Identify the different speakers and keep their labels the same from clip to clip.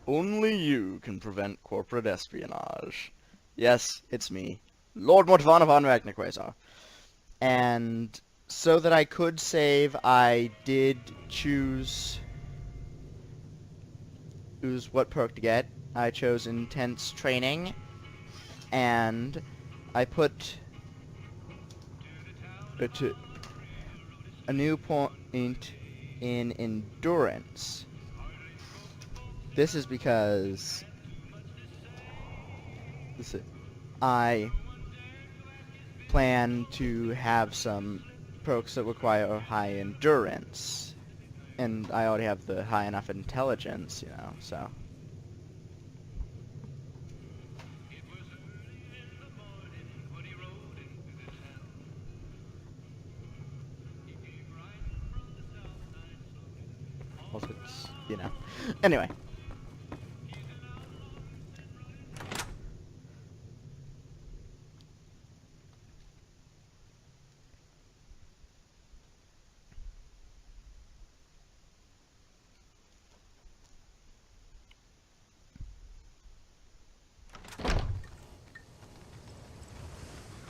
Speaker 1: Only you can prevent corporate espionage. Yes, it's me, Lord Mortavana von Ragnarquasar. And so that I could save, I did choose what perk to get. I chose intense training, and I put a new point in endurance. This is because I plan to have some perks that require high endurance, and I already have the high enough intelligence, you know, so. Also, it's, you know. Anyway.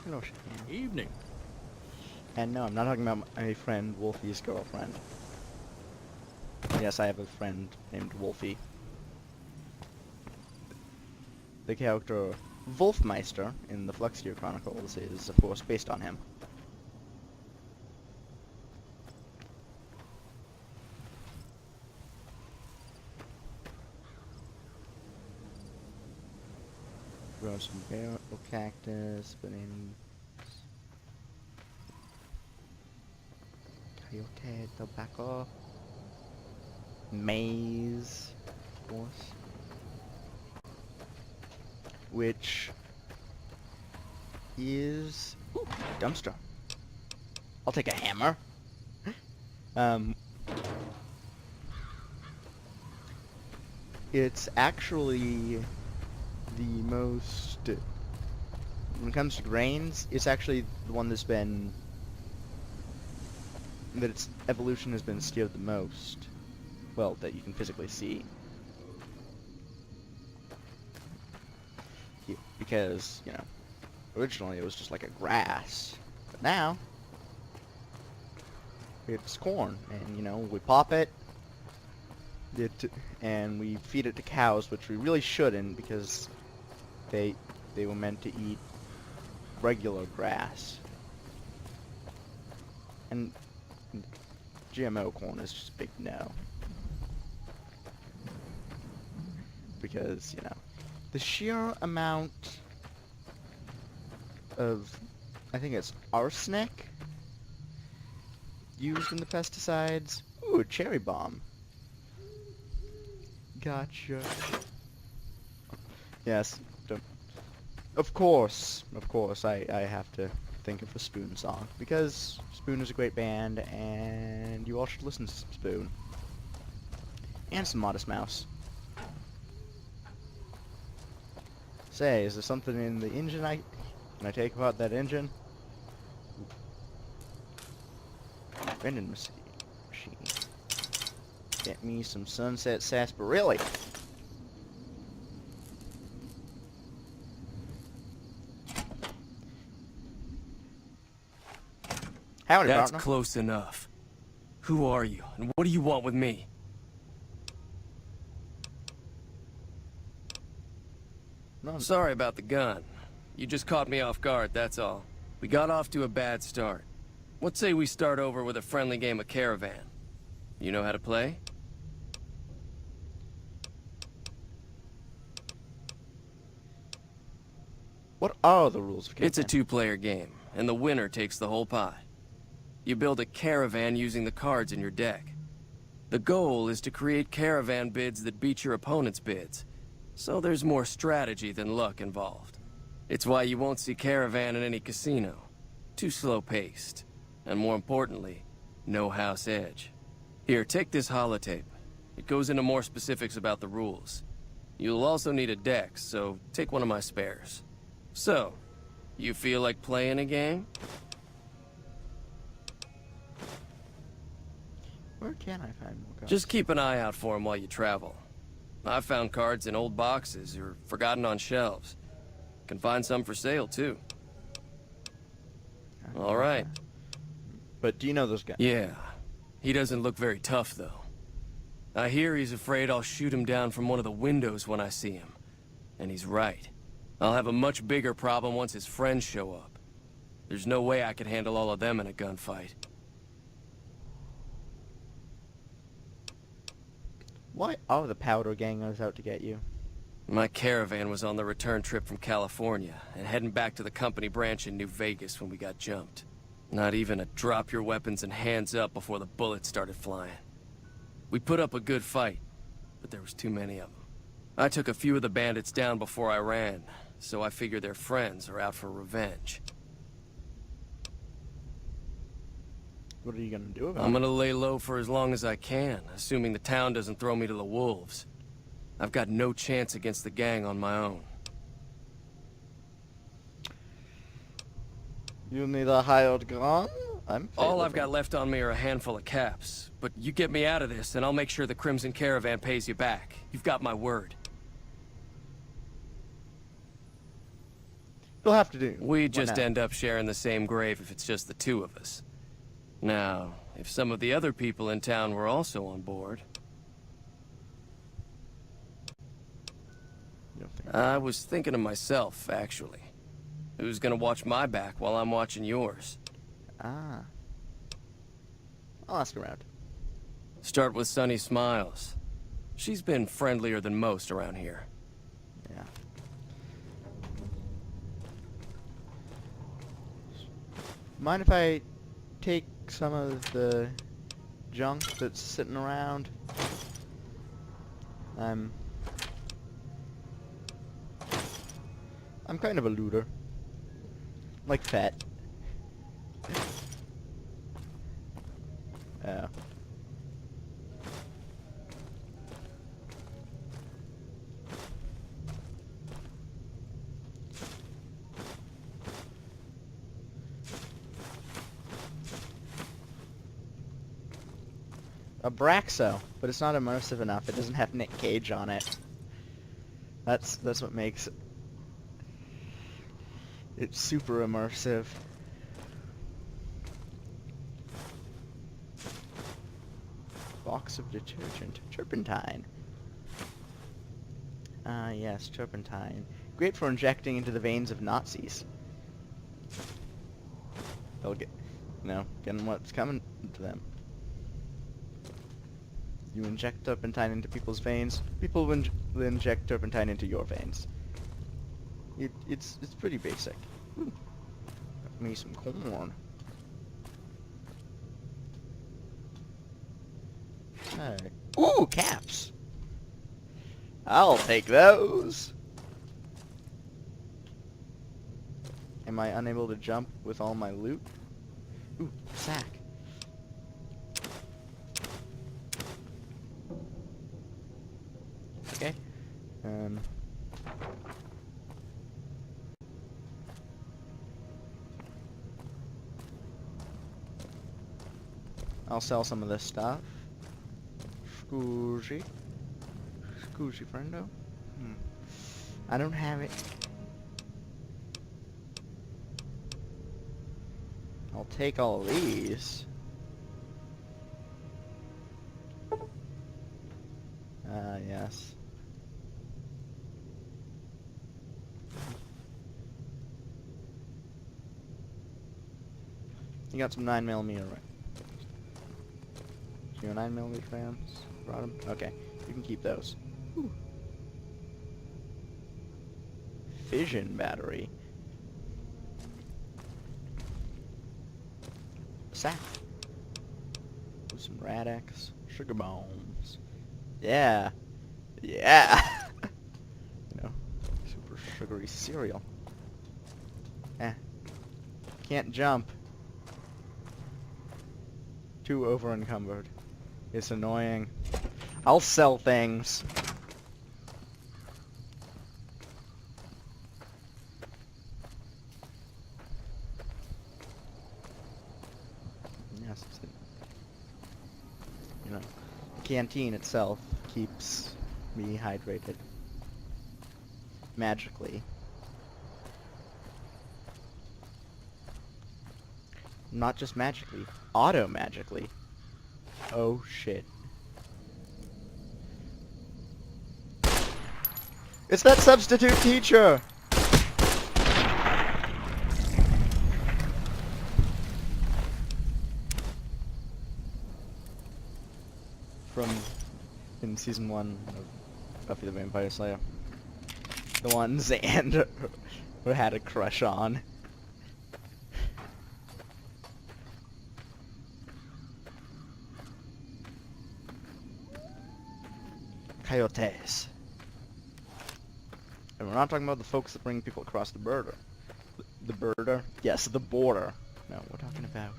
Speaker 1: Hello, Cheyenne.
Speaker 2: Evening.
Speaker 1: And no, I'm not talking about my friend Wolfie's girlfriend. Yes, I have a friend named Wolfie. The character Wolfmeister in the Fluxier Chronicles is, of course, based on him. Grow some barrel cactus, bananas, coyote, tobacco, maize, of course. Which is dumpster. I'll take a hammer. It's actually the most, when it comes to grains, it's actually the one that's been, that its evolution has been steered the most. Well, that you can physically see. Because, you know, originally it was just like a grass, but now it's corn, and, you know, we pop it, and we feed it to cows, which we really shouldn't, because they were meant to eat regular grass. And GMO corn is just a big no. Because, you know, the sheer amount of, I think it's arsenic used in the pesticides. Ooh, a cherry bomb. Gotcha. Yes. Of course, I have to think of a Spoon song, because Spoon is a great band, and you all should listen to Spoon. And some Modest Mouse. Say, is there something in the engine can I take apart that engine? Vending machine. Get me some Sunset Sarsaparilla. Howdy,
Speaker 3: That's
Speaker 1: partner.
Speaker 3: close enough. Who are you, and what do you want with me?
Speaker 1: No,
Speaker 3: Sorry about the gun. You just caught me off guard, that's all. We got off to a bad start. Let's say we start over with a friendly game of Caravan. You know how to play?
Speaker 1: what are the rules of
Speaker 3: It's a
Speaker 1: Caravan?
Speaker 3: two-player game, and the winner takes the whole pie. You build a caravan using the cards in your deck. The goal is to create caravan bids that beat your opponent's bids, so there's more strategy than luck involved. It's why you won't see caravan in any casino. Too slow-paced. And more importantly, no house edge. Here, take this holotape. It goes into more specifics about the rules. You'll also need a deck, so take one of my spares. So, you feel like playing a game?
Speaker 1: Where can I find more cards?
Speaker 3: Just keep an eye out for him while you travel. I found cards in old boxes or forgotten on shelves. Can find some for sale, too. All right.
Speaker 1: But do you know those guys?
Speaker 3: Yeah. He doesn't look very tough, though. I hear he's afraid I'll shoot him down from one of the windows when I see him. And he's right. I'll have a much bigger problem once his friends show up. There's no way I could handle all of them in a gunfight.
Speaker 1: Why are the powder gangers out to get you?
Speaker 3: My caravan was on the return trip from California and heading back to the company branch in New Vegas when we got jumped. Not even a drop your weapons and hands up before the bullets started flying. We put up a good fight, but there was too many of them. I took a few of the bandits down before I ran, so I figure their friends are out for revenge.
Speaker 1: What are you gonna do about it?
Speaker 3: I'm gonna lay low for as long as I can, assuming the town doesn't throw me to the wolves. I've got no chance against the gang on my own.
Speaker 1: You need a hired gun?
Speaker 3: All I've got left on me are a handful of caps. But you get me out of this, and I'll make sure the Crimson Caravan pays you back. You've got my word.
Speaker 1: You'll have to do.
Speaker 3: We just end up sharing the same grave if it's just the two of us. Now, if some of the other people in town were also on board... I was thinking of myself, actually. Who's gonna watch my back while I'm watching yours?
Speaker 1: Ah. I'll ask around.
Speaker 3: Start with Sunny Smiles. She's been friendlier than most around here.
Speaker 1: Yeah. Mind if I take some of the junk that's sitting around? I'm kind of a looter. Like Fat. Yeah. Abraxo, but it's not immersive enough. It doesn't have Nick Cage on it. That's what makes it super immersive. Box of detergent. Turpentine. Ah, yes, turpentine. Great for injecting into the veins of Nazis. They'll get, getting what's coming to them. You inject turpentine into people's veins, people will inject turpentine into your veins. It's pretty basic. Ooh. Got me some corn. Hey. Ooh, caps! I'll take those! Am I unable to jump with all my loot? Ooh, sack. Okay. I'll sell some of this stuff. Scoozy. Scoozy friendo. I don't have it. I'll take all of these. Yes. You got some 9mm, right? So your 9mm fans? Brought them? Okay. You can keep those. Whew. Fission battery. Sack. With some Rad-X. Sugar bombs. Yeah. Yeah. Super sugary cereal. Can't jump. Too overencumbered. It's annoying. I'll sell things. Yes, the canteen itself keeps me hydrated. Magically. Not just magically. Auto-magically. Oh shit. It's that substitute teacher! From in season 1 of Buffy the Vampire Slayer. The one Xander had a crush on. Coyotes. And we're not talking about the folks that bring people across the border. The border? Yes, the border. No, we're talking about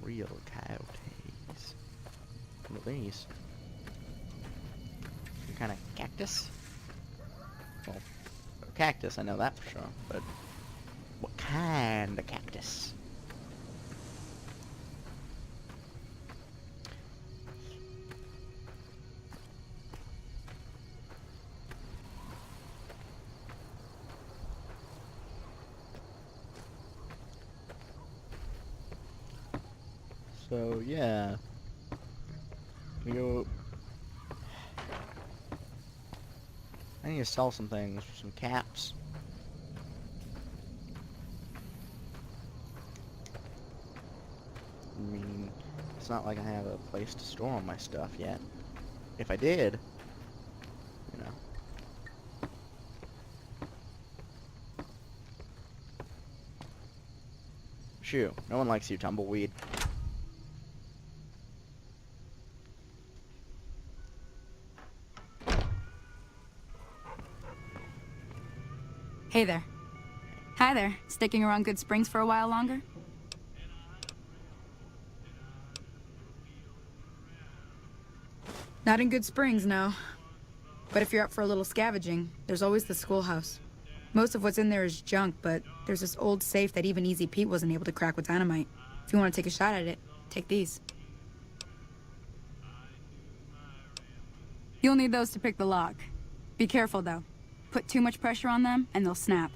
Speaker 1: real coyotes. What are these? Some kind of cactus? Well, a cactus, I know that for sure, but what kind of cactus? So, yeah. We go... I need to sell some things, some caps. I mean, it's not like I have a place to store all my stuff yet. If I did, you know. Shoo, no one likes you, tumbleweed.
Speaker 2: Hey there. Hi there. Sticking around Good Springs for a while longer? Not in Good Springs, no. But if you're up for a little scavenging, there's always the schoolhouse. Most of what's in there is junk, but there's this old safe that even Easy Pete wasn't able to crack with dynamite. If you want to take a shot at it, take these. You'll need those to pick the lock. Be careful, though. Put too much pressure on them, and they'll snap.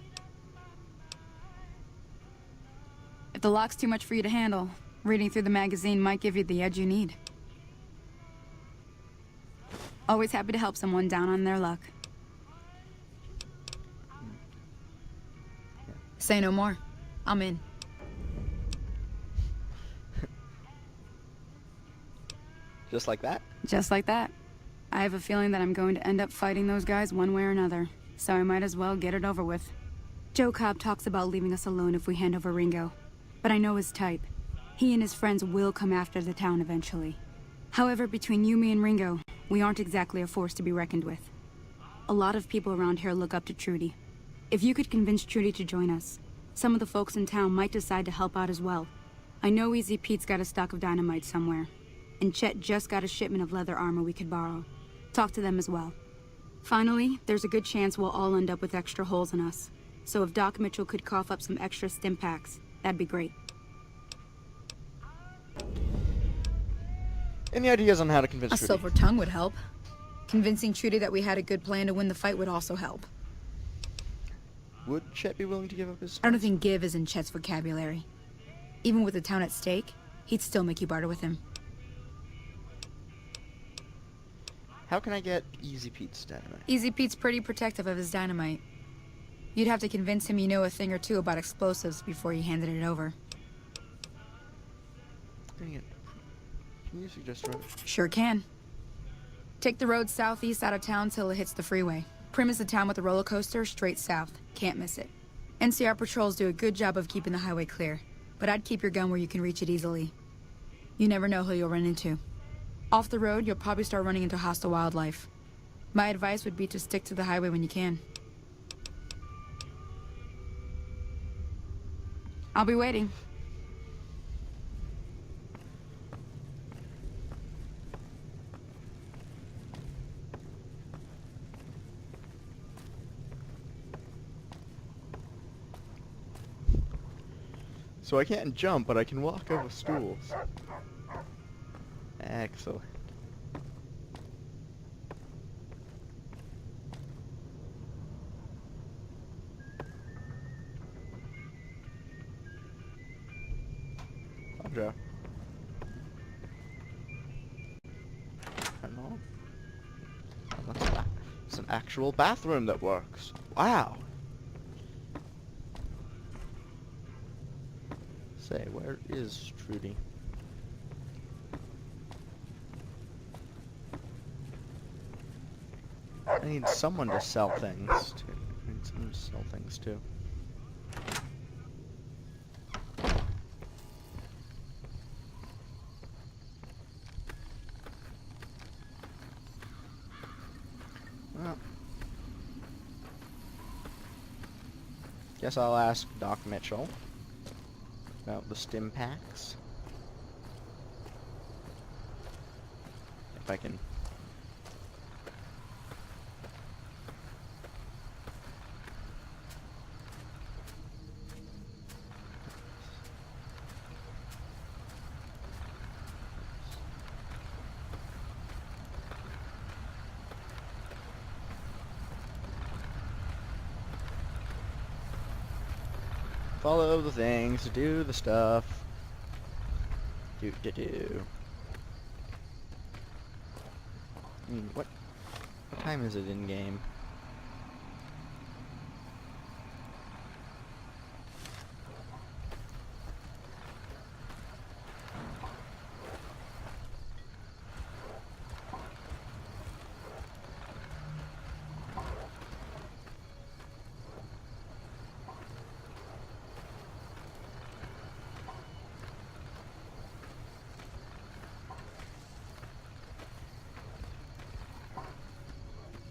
Speaker 2: If the lock's too much for you to handle, reading through the magazine might give you the edge you need. Always happy to help someone down on their luck. Say no more. I'm in.
Speaker 1: Just like that?
Speaker 2: Just like that. I have a feeling that I'm going to end up fighting those guys one way or another, so I might as well get it over with. Joe Cobb talks about leaving us alone if we hand over Ringo, but I know his type. He and his friends will come after the town eventually. However, between you, me, and Ringo, we aren't exactly a force to be reckoned with. A lot of people around here look up to Trudy. If you could convince Trudy to join us, some of the folks in town might decide to help out as well. I know Easy Pete's got a stock of dynamite somewhere, and Chet just got a shipment of leather armor we could borrow. Talk to them as well. Finally, there's a good chance we'll all end up with extra holes in us. So if Doc Mitchell could cough up some extra stim packs, that'd be great.
Speaker 1: Any ideas on how to convince
Speaker 2: A
Speaker 1: Trudy?
Speaker 2: silver tongue would help. Convincing Trudy that we had a good plan to win the fight would also help.
Speaker 1: Would Chet be willing to give up his...
Speaker 2: I don't think give is in Chet's vocabulary. Even with the town at stake, he'd still make you barter with him.
Speaker 1: How can I get Easy Pete's dynamite?
Speaker 2: Easy Pete's pretty protective of his dynamite. You'd have to convince him you know a thing or two about explosives before you handed it over.
Speaker 1: Dang it. Can you suggest a road?
Speaker 2: Sure can. Take the road southeast out of town till it hits the freeway. Prim is the town with the roller coaster straight south. Can't miss it. NCR patrols do a good job of keeping the highway clear, but I'd keep your gun where you can reach it easily. You never know who you'll run into. Off the road, you'll probably start running into hostile wildlife. My advice would be to stick to the highway when you can. I'll be waiting.
Speaker 1: So I can't jump, but I can walk over stools. Excellent. Sandra. Hello? Oh, it's an actual bathroom that works. Wow. Say, where is Trudy? I need someone to sell things to. I need someone to sell things to. Well, guess I'll ask Doc Mitchell about the stim packs. If I can. Follow the things, do the stuff. Do. I mean, what time is it in game?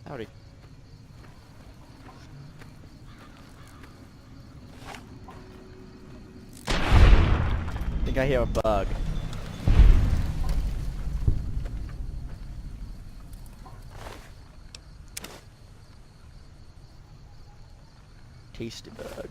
Speaker 1: Howdy. I think I hear a bug. Tasty bug.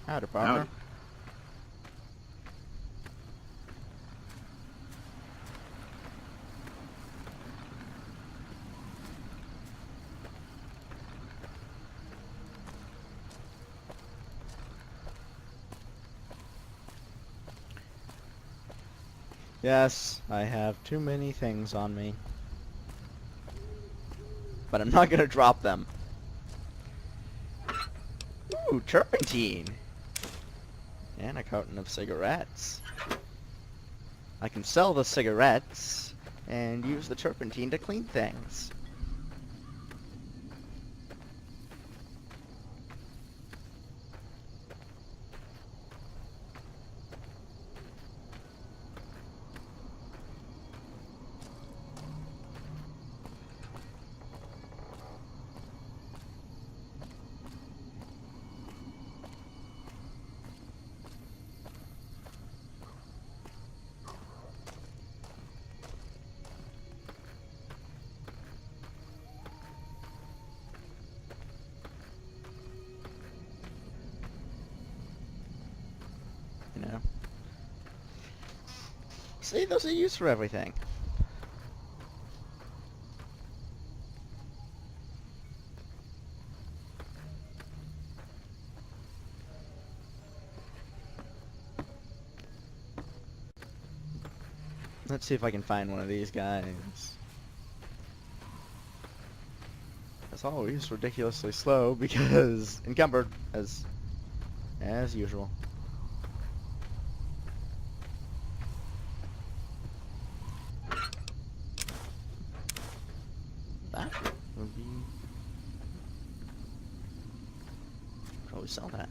Speaker 1: Howdy, partner.
Speaker 4: Howdy.
Speaker 1: Yes, I have too many things on me. But I'm not gonna drop them. Ooh, turpentine! And a carton of cigarettes. I can sell the cigarettes and use the turpentine to clean things. You know. See, there's a use for everything. Let's see if I can find one of these guys. As always, ridiculously slow because encumbered as usual. That would be probably sell that.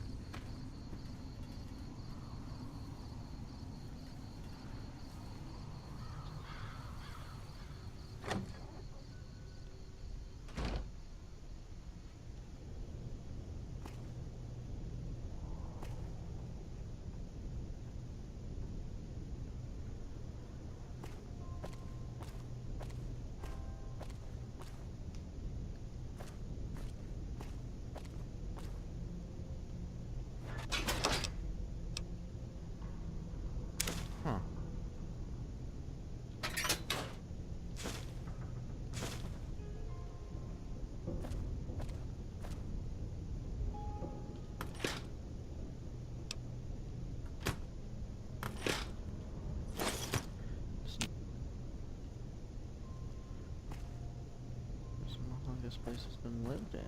Speaker 1: Doesn't look like this place has been lived in.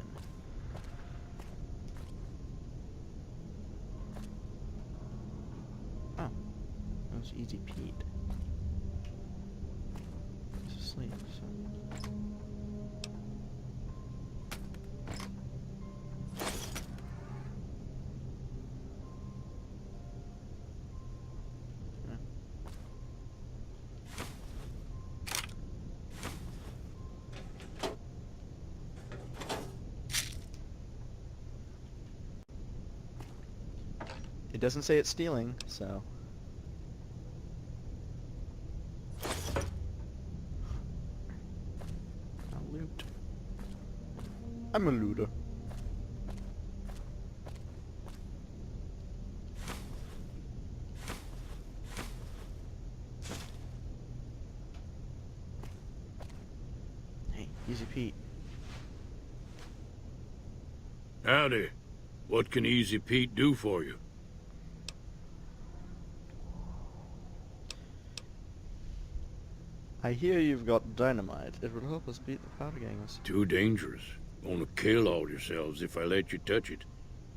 Speaker 1: Oh, that was Easy Pete. He's asleep, so... It doesn't say it's stealing, so... I'll loot. I'm a looter. Hey, Easy Pete.
Speaker 4: Howdy. What can Easy Pete do for you?
Speaker 1: I hear you've got dynamite. It would help us beat the powder gangers.
Speaker 4: Too dangerous. Gonna kill all yourselves if I let you touch it.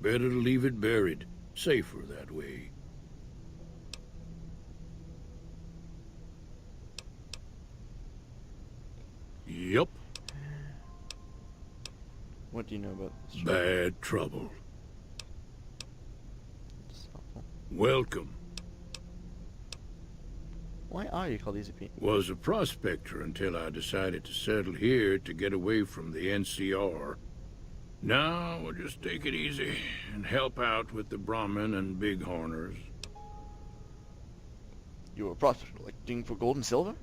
Speaker 4: Better to leave it buried. Safer that way. Yup.
Speaker 1: What do you know about this?
Speaker 4: Bad trouble.
Speaker 1: It's helpful.
Speaker 4: Welcome.
Speaker 1: Why are you called Easy Pete?
Speaker 4: Was a prospector until I decided to settle here to get away from the NCR. Now we'll just take it easy and help out with the Brahmin and Bighorners.
Speaker 1: You were a prospector, like digging for gold and silver?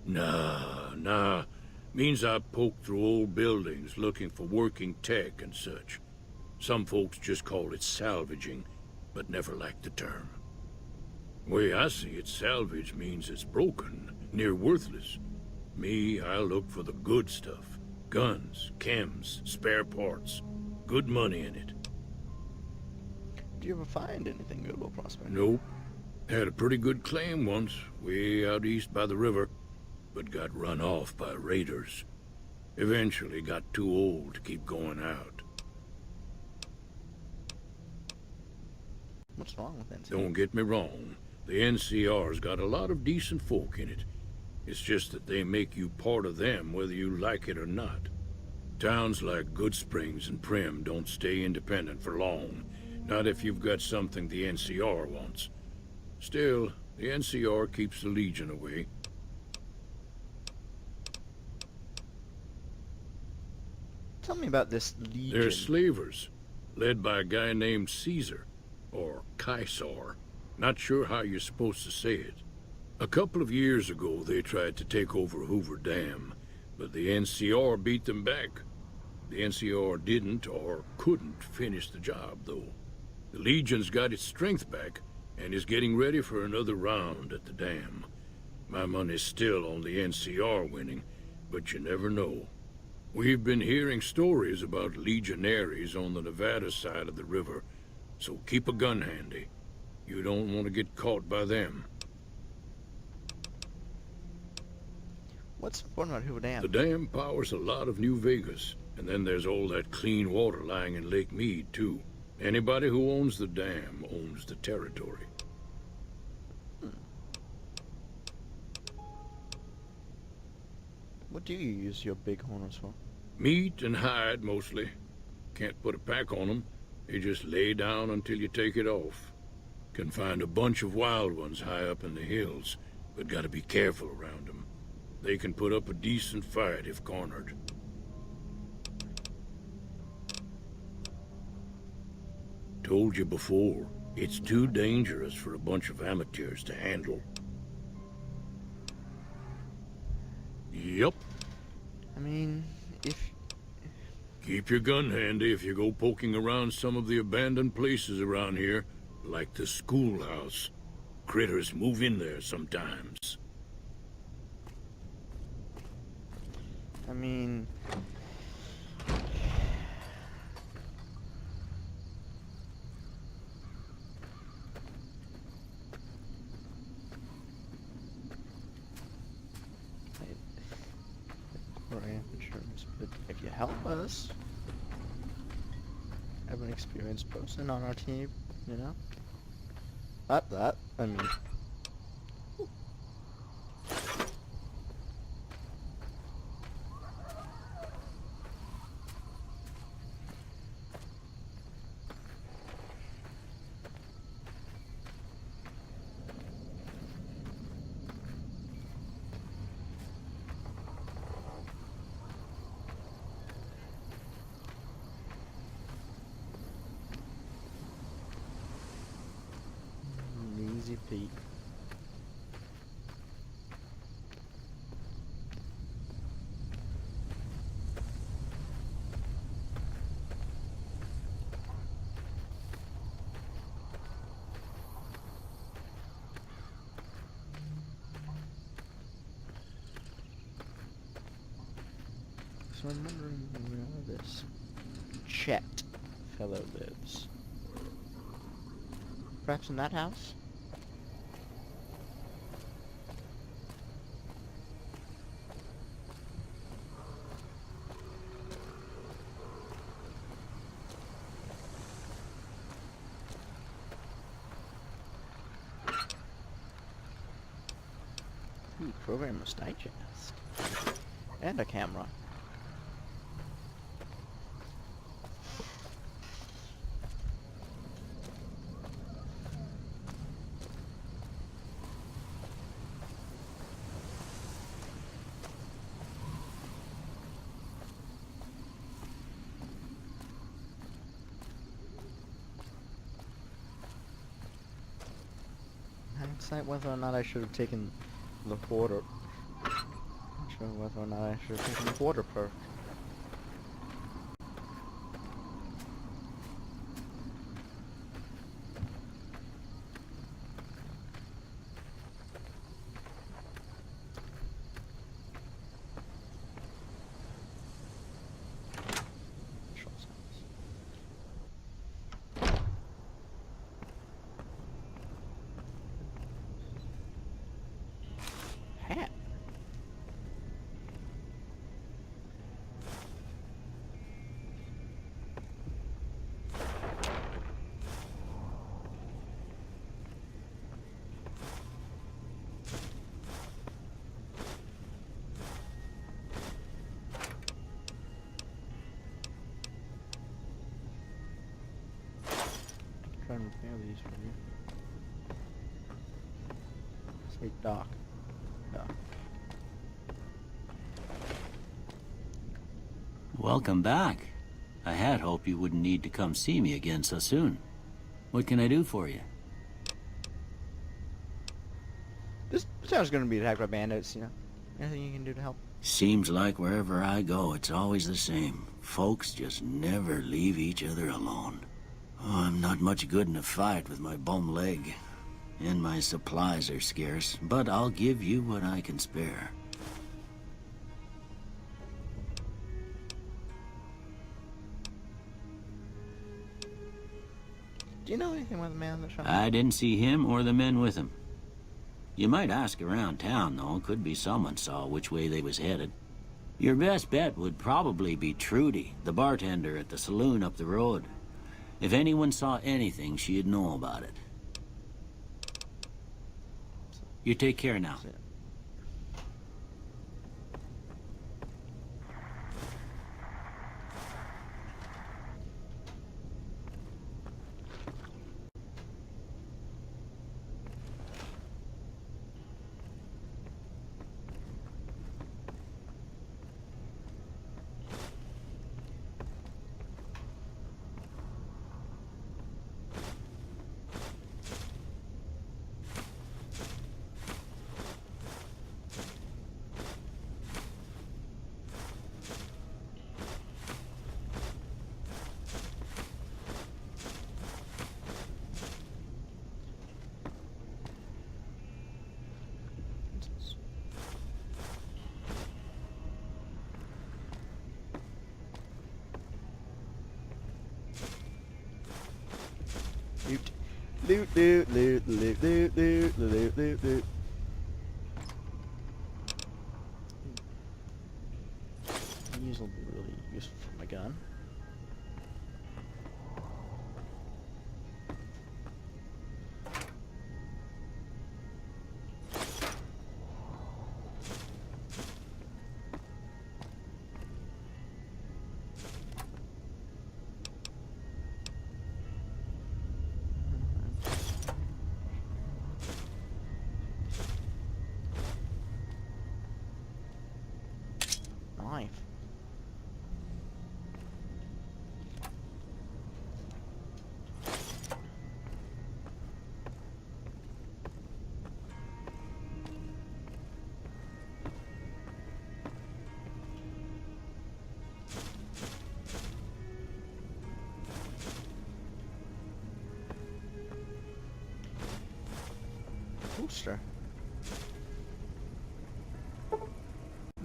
Speaker 4: Nah. Means I poke through old buildings looking for working tech and such. Some folks just call it salvaging, but never liked the term. Way I see it, salvage means it's broken, near worthless. Me, I look for the good stuff. Guns, chems, spare parts. Good money in it.
Speaker 1: Do you ever find anything good about prospecting?
Speaker 4: Nope. Had a pretty good claim once, way out east by the river, but got run off by raiders. Eventually got too old to keep going out.
Speaker 1: What's wrong with NCR?
Speaker 4: Don't get me wrong. The NCR's got a lot of decent folk in it. It's just that they make you part of them whether you like it or not. Towns like Good Springs and Prim don't stay independent for long. Not if you've got something the NCR wants. Still, the NCR keeps the Legion away.
Speaker 1: Tell me about this Legion.
Speaker 4: They're slavers, led by a guy named Caesar, or Caesar. Not sure how you're supposed to say it. A couple of years ago, they tried to take over Hoover Dam, but the NCR beat them back. The NCR didn't or couldn't finish the job, though. The Legion's got its strength back and is getting ready for another round at the dam. My money's still on the NCR winning, but you never know. We've been hearing stories about legionaries on the Nevada side of the river, so keep a gun handy. You don't want to get caught by them.
Speaker 1: What's important about Hoover Dam?
Speaker 4: The dam powers a lot of New Vegas, and then there's all that clean water lying in Lake Mead, too. Anybody who owns the dam owns the territory.
Speaker 1: What do you use your bighorners for?
Speaker 4: Meat and hide, mostly. Can't put a pack on them. You just lay down until you take it off. Can find a bunch of wild ones high up in the hills, but gotta be careful around them. They can put up a decent fight if cornered. Told you before, it's too dangerous for a bunch of amateurs to handle. Yup.
Speaker 1: I mean, if...
Speaker 4: Keep your gun handy if you go poking around some of the abandoned places around here, like the schoolhouse. Critters move in there sometimes.
Speaker 1: I mean... Or aperture. mushrooms, but if you help us, have an experienced person on our team, you know? I mean... Easy peek. So I'm wondering where this Chet fellow lives. Perhaps in that house? Ooh, Programmer's Digest. And a camera. Hindsight whether or not I should have taken the hoarder. Not sure whether or not I should have taken the hoarder perk. Hat. Try and repair these for you. Say Doc. Doc.
Speaker 5: Welcome back. I had hoped you wouldn't need to come see me again so soon. What can I do for you?
Speaker 1: This town's gonna be attacked by bandits, you know. Anything you can do to help?
Speaker 5: Seems like wherever I go, it's always the same. Folks just never leave each other alone. Oh, I'm not much good in a fight with my bum leg. And my supplies are scarce, but I'll give you what I can spare.
Speaker 1: Do you know anything about the man that shot me?
Speaker 5: I didn't see him or the men with him. You might ask around town, though. Could be someone saw which way they was headed. Your best bet would probably be Trudy, the bartender at the saloon up the road. If anyone saw anything, she'd know about it. You take care now. Loot, loot, loot, loot, loot, loot, loot, loot, loot.
Speaker 1: These will be really useful for my gun. Knife. Booster.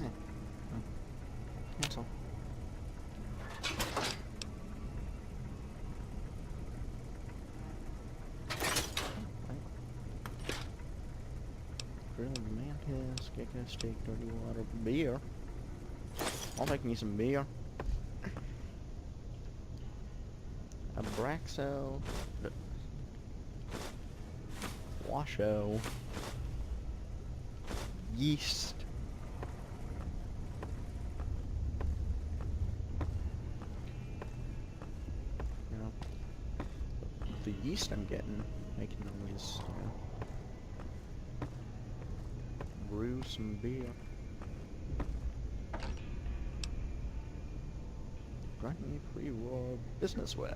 Speaker 1: Yeah. Cancel. Grilled mantis, gecko steak, dirty water, beer. I'll take me some beer. Abraxo. Washo. Yeast. You know, the yeast I'm getting, I can always, you know, brew some beer. Grimy pre-war business wear.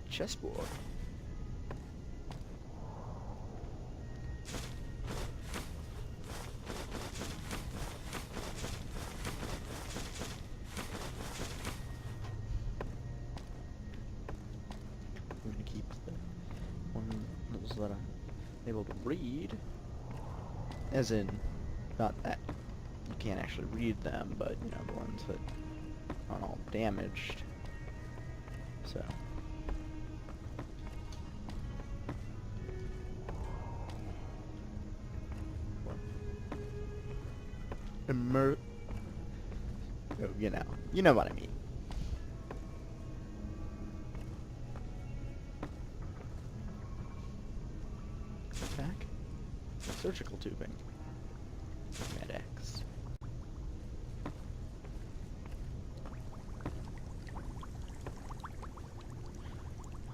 Speaker 1: Chessboard. I'm gonna keep the ones that I'm able to read, as in, not that you can't actually read them, but you know, the ones that aren't all damaged. So. Oh, you know what I mean. Back. Surgical tubing. Med-X.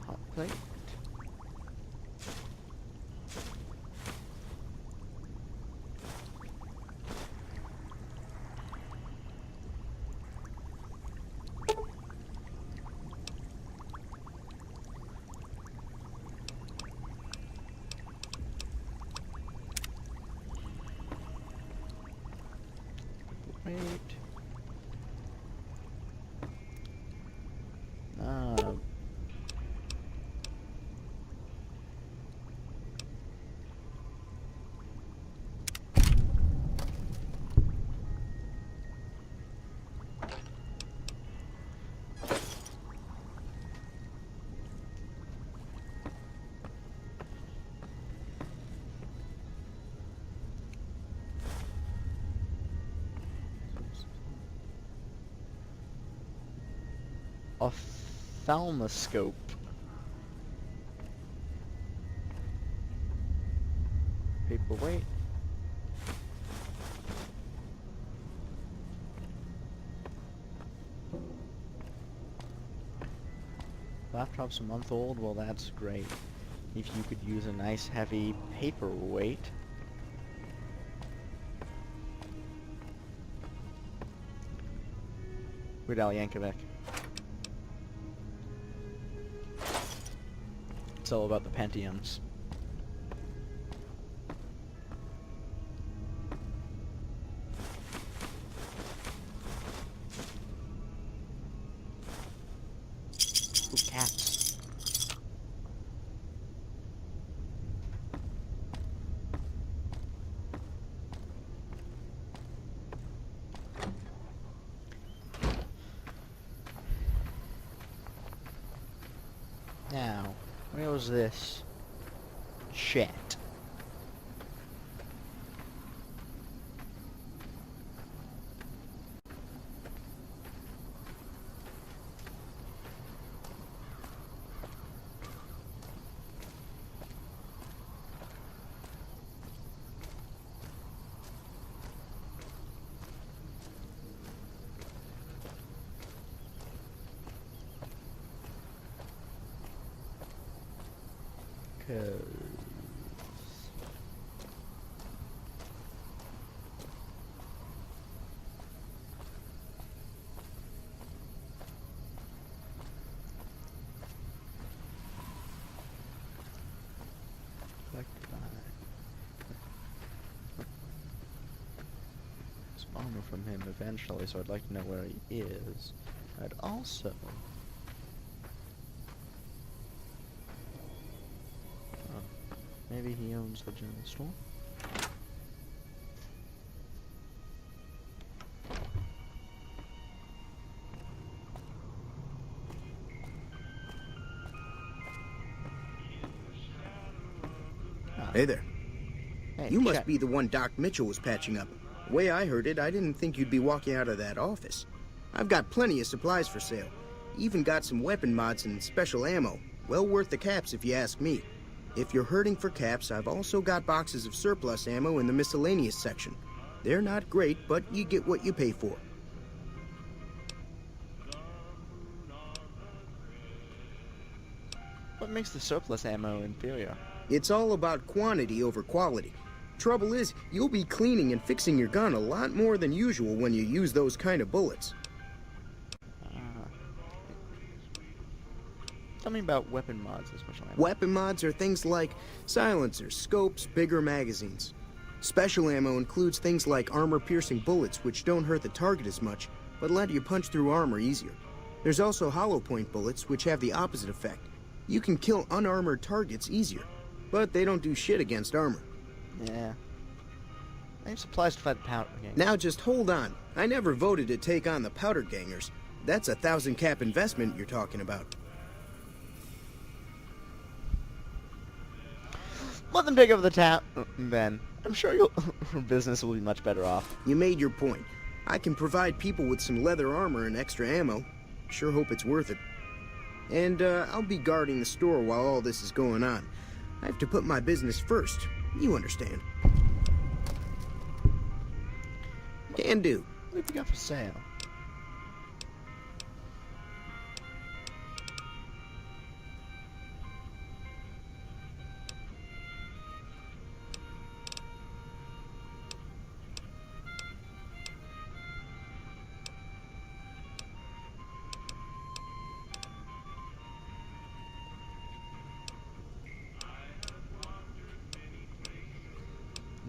Speaker 1: Hot plate. Wait. Ophthalmoscope. Paperweight. Laptop's a month old? Well, that's great. If you could use a nice heavy paperweight. Weird Al Yankovic. It's all about the Pentiums. Ooh, cats. goes this shit? Armor from him eventually, so I'd like to know where he is. I'd also... maybe he owns the general store?
Speaker 6: Hey there.
Speaker 1: Hey,
Speaker 6: You must
Speaker 1: Chet.
Speaker 6: be the one Doc Mitchell was patching up. The way I heard it, I didn't think you'd be walking out of that office. I've got plenty of supplies for sale. Even got some weapon mods and special ammo. Well worth the caps if you ask me. If you're hurting for caps, I've also got boxes of surplus ammo in the miscellaneous section. They're not great, but you get what you pay for.
Speaker 1: What makes the surplus ammo inferior?
Speaker 6: It's all about quantity over quality. Trouble is, you'll be cleaning and fixing your gun a lot more than usual when you use those kind of bullets.
Speaker 1: Tell me about weapon mods and special ammo.
Speaker 6: Weapon mods are things like silencers, scopes, bigger magazines. Special ammo includes things like armor-piercing bullets, which don't hurt the target as much, but let you punch through armor easier. There's also hollow point bullets, which have the opposite effect. You can kill unarmored targets easier, but they don't do shit against armor.
Speaker 1: Yeah. I have supplies to fight the powder gang.
Speaker 6: Now just hold on. I never voted to take on the powder gangers. That's a 1,000 cap investment you're talking about.
Speaker 1: Let them take over the town, then. I'm sure your business will be much better off.
Speaker 6: You made your point. I can provide people with some leather armor and extra ammo. Sure hope it's worth it. And I'll be guarding the store while all this is going on. I have to put my business first. You understand. Can do.
Speaker 1: What have you got for sale?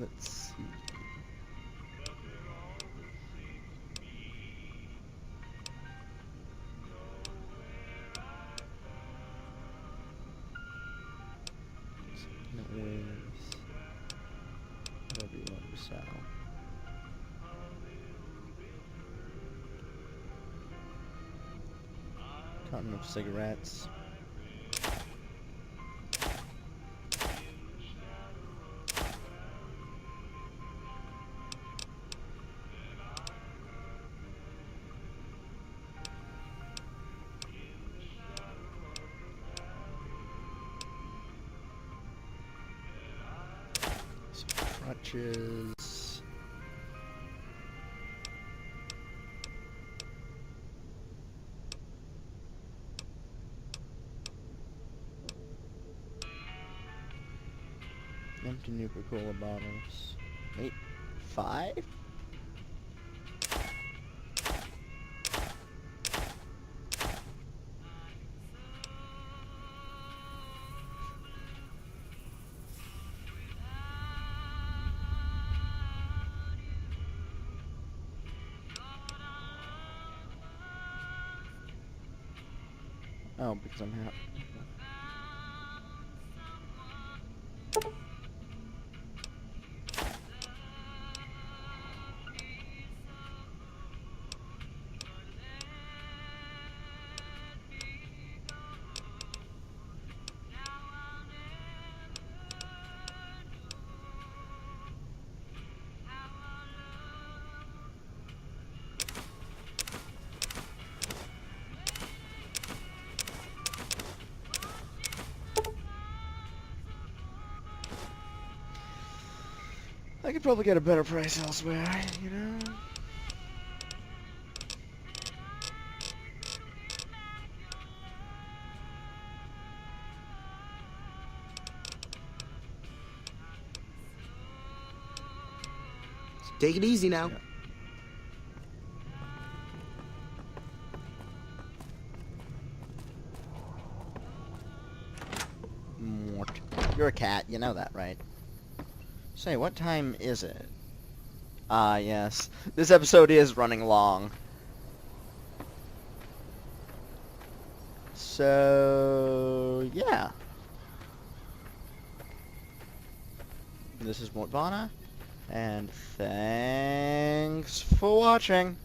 Speaker 1: Let's see. That is whatever you want to sell. Carton of cigarettes. Crutches. Empty Nuka-Cola bottles. Wait, 5? Oh, because I'm happy. I could probably get a better price elsewhere, you know?
Speaker 6: Take it easy now.
Speaker 1: Yeah. Mort. You're a cat, you know that, right? Say, what time is it? Ah, yes. This episode is running long. So, yeah. This is Mortvana, and thanks for watching.